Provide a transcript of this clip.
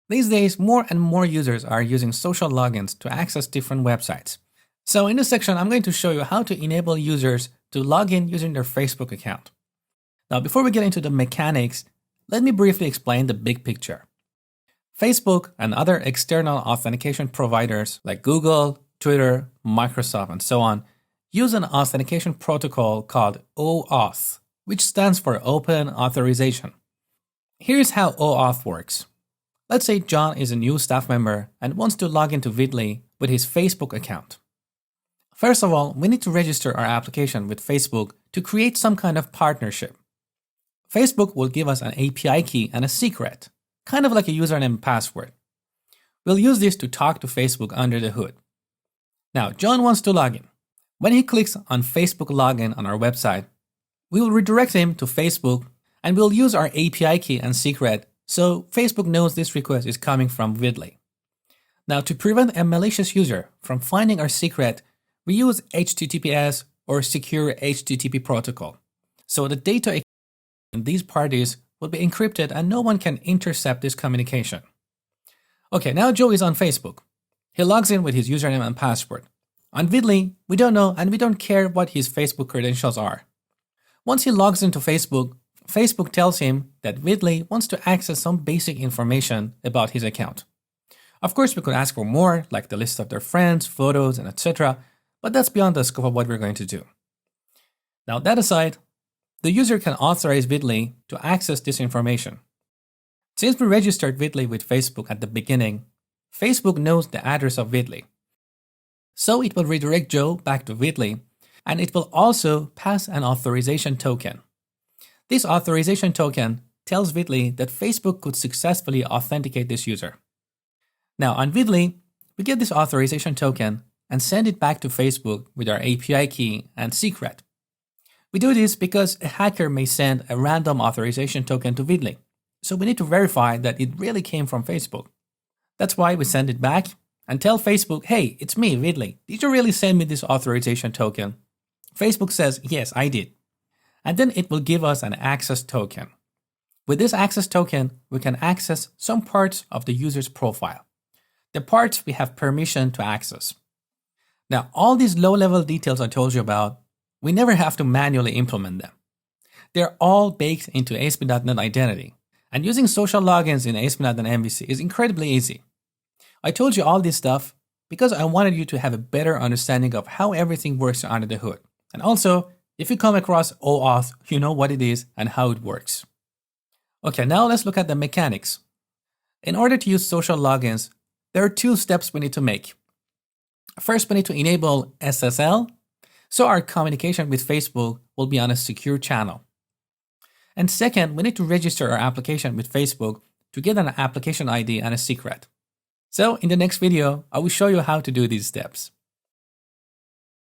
These days, more and more users are using social logins to access different websites. So in this section, I'm going to show you how to enable users to log in using their Facebook account. Now, before we get into the mechanics, let me briefly explain the big picture. Facebook and other external authentication providers like Google, Twitter, Microsoft, and so on use an authentication protocol called OAuth, which stands for Open Authorization. Here's how OAuth works. Let's say John is a new staff member and wants to log into Vidly with his Facebook account. First of all, we need to register our application with Facebook to create some kind of partnership. Facebook will give us an API key and a secret, kind of like a username and password. We'll use this to talk to Facebook under the hood. Now, John wants to log in. When he clicks on Facebook login on our website, we will redirect him to Facebook and we'll use our API key and secret so Facebook knows this request is coming from Vidly. Now, to prevent a malicious user from finding our secret, we use HTTPS or Secure HTTP protocol. So the data in these parties will be encrypted and no one can intercept this communication. Okay, now Joe is on Facebook. He logs in with his username and password. On Vidly, we don't know and we don't care what his Facebook credentials are. Once he logs into Facebook, Facebook tells him that Vidly wants to access some basic information about his account. Of course, we could ask for more, like the list of their friends, photos, and etc., but that's beyond the scope of what we're going to do. Now, that aside, the user can authorize Vidly to access this information. Since we registered Vidly with Facebook at the beginning, Facebook knows the address of Vidly. So it will redirect Joe back to Vidly, and it will also pass an authorization token. This authorization token tells Vidly that Facebook could successfully authenticate this user. Now on Vidly, we get this authorization token and send it back to Facebook with our API key and secret. We do this because a hacker may send a random authorization token to Vidly, so we need to verify that it really came from Facebook. That's why we send it back and tell Facebook, hey, it's me, Vidly. Did you really send me this authorization token? Facebook says, yes, I did. And then it will give us an access token. With this access token, we can access some parts of the user's profile, the parts we have permission to access. Now, all these low-level details I told you about, we never have to manually implement them. They're all baked into ASP.NET Identity, and using social logins in ASP.NET MVC is incredibly easy. I told you all this stuff because I wanted you to have a better understanding of how everything works under the hood. And also, if you come across OAuth, you know what it is and how it works. Okay, now let's look at the mechanics. In order to use social logins, there are two steps we need to make. First, we need to enable SSL, so our communication with Facebook will be on a secure channel. And second, we need to register our application with Facebook to get an application ID and a secret. So in the next video, I will show you how to do these steps.